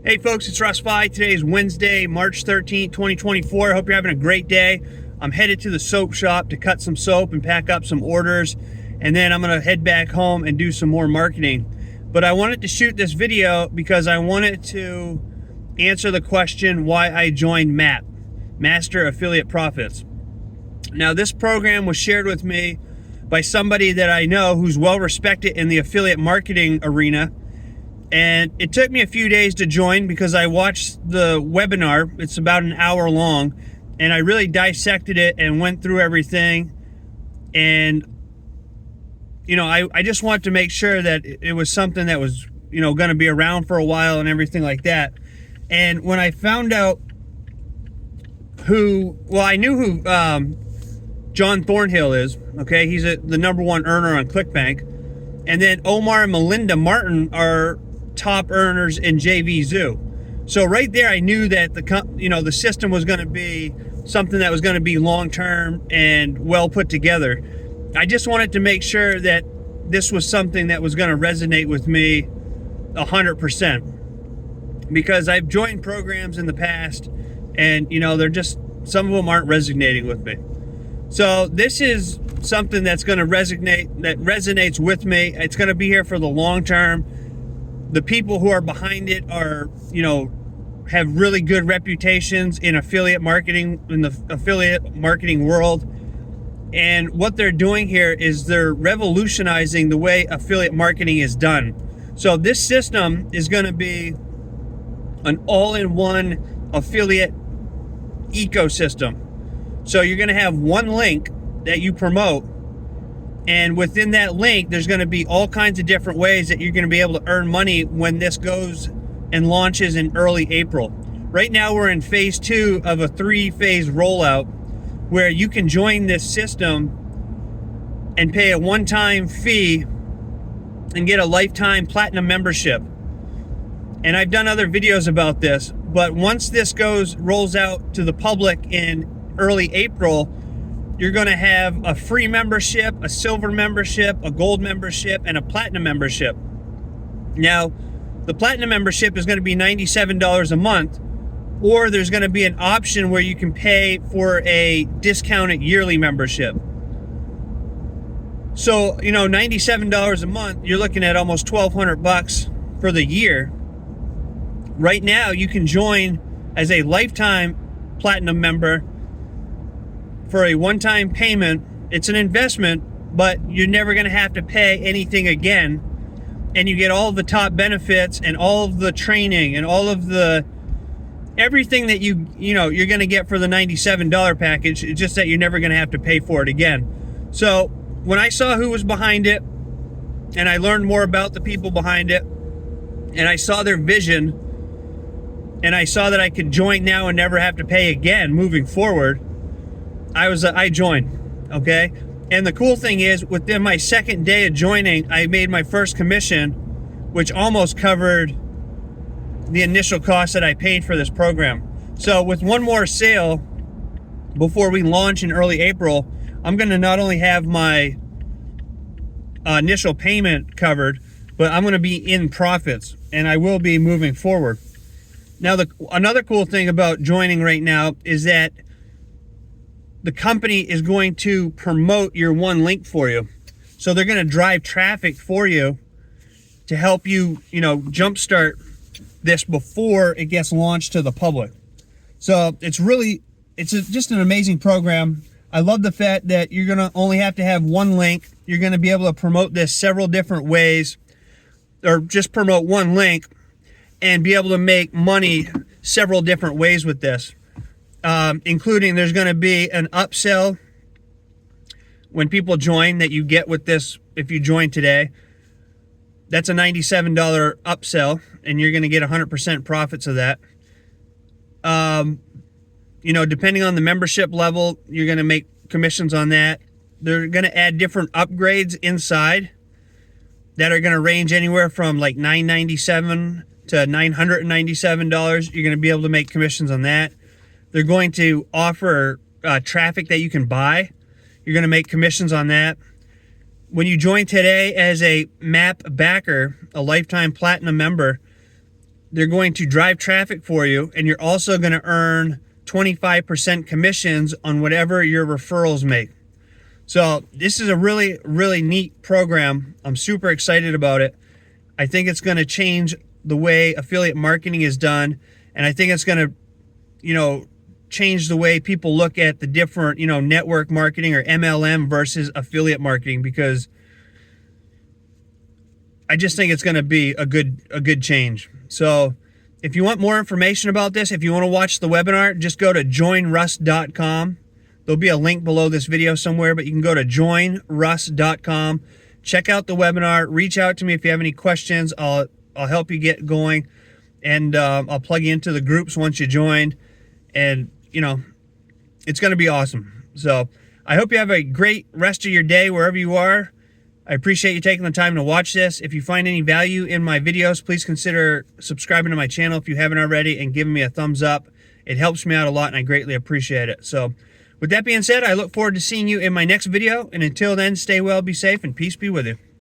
Hey folks, it's Russ. Today is Wednesday, March 13th, 2024. I hope you're having a great day. I'm headed to the soap shop to cut some soap and pack up some orders, and then I'm going to head back home and do some more marketing. But I wanted to shoot this video because I wanted to answer the question why I joined MAP, Master Affiliate Profits. Now, this program was shared with me by somebody that I know who's well respected in the affiliate marketing arena. And it took me a few days to join because I watched the webinar. It's about an hour long, and I really dissected it and went through everything. And, I just wanted to make sure that it was something that was, going to be around for a while and everything like that. And when I found out I knew who John Thornhill is, okay? He's the #1 earner on ClickBank. And then Omar and Melinda Martin are top earners in JV Zoo. So right there, I knew that the system was going to be something that was going to be long-term and well put together. I just wanted to make sure that this was something that was going to resonate with me 100%, because I've joined programs in the past and they're just, some of them aren't resonating with me. So this is something that's going to resonates with me. It's going to be here for the long term. The people who are behind it are, have really good reputations in affiliate marketing, in the affiliate marketing world. And what they're doing here is they're revolutionizing the way affiliate marketing is done. So this system is going to be an all-in-one affiliate ecosystem. So you're going to have one link that you promote, and within that link, there's going to be all kinds of different ways that you're going to be able to earn money when this goes and launches in early April. Right now, we're in phase 2 of a 3-phase rollout where you can join this system and pay a one-time fee and get a lifetime platinum membership. And I've done other videos about this, but once this rolls out to the public in early April, you're going to have a free membership, a silver membership, a gold membership, and a platinum membership. Now, the platinum membership is going to be $97 a month, or there's going to be an option where you can pay for a discounted yearly membership. So, $97 a month, you're looking at almost $1,200 for the year. Right now, you can join as a lifetime platinum member for a one-time payment. It's an investment, but you're never going to have to pay anything again. And you get all of the top benefits and all of the training and all of the everything that you're going to get for the $97 package. It's just that you're never going to have to pay for it again. So when I saw who was behind it, and I learned more about the people behind it, and I saw their vision, and I saw that I could join now and never have to pay again moving forward, I joined, okay? And the cool thing is, within my second day of joining, I made my first commission, which almost covered the initial cost that I paid for this program. So with one more sale before we launch in early April, I'm going to not only have my initial payment covered, but I'm going to be in profits, and I will be moving forward. Now, another cool thing about joining right now is that the company is going to promote your one link for you. So they're going to drive traffic for you to help you, jumpstart this before it gets launched to the public. So it's just an amazing program. I love the fact that you're going to only have to have one link. You're going to be able to promote this several different ways, or just promote one link and be able to make money several different ways with this. Including there's going to be an upsell when people join that you get with this. If you join today, that's a $97 upsell, and you're going to get 100% profits of that. Depending on the membership level, you're going to make commissions on that. They're going to add different upgrades inside that are going to range anywhere from like $997 to $997. You're going to be able to make commissions on that. They're going to offer traffic that you can buy. You're going to make commissions on that. When you join today as a MAP backer, a lifetime platinum member, they're going to drive traffic for you, and you're also going to earn 25% commissions on whatever your referrals make. So this is a really, really neat program. I'm super excited about it. I think it's going to change the way affiliate marketing is done, and I think it's going to, change the way people look at the different, network marketing or MLM versus affiliate marketing, because I just think it's going to be a good change. So if you want more information about this, if you want to watch the webinar, just go to joinruss.com. There'll be a link below this video somewhere, but you can go to joinruss.com. Check out the webinar. Reach out to me if you have any questions. I'll help you get going, and I'll plug you into the groups once you join. And it's going to be awesome. So I hope you have a great rest of your day wherever you are. I appreciate you taking the time to watch this. If you find any value in my videos, please consider subscribing to my channel if you haven't already, and giving me a thumbs up. It helps me out a lot, and I greatly appreciate it. So with that being said, I look forward to seeing you in my next video. And until then, stay well, be safe, and peace be with you.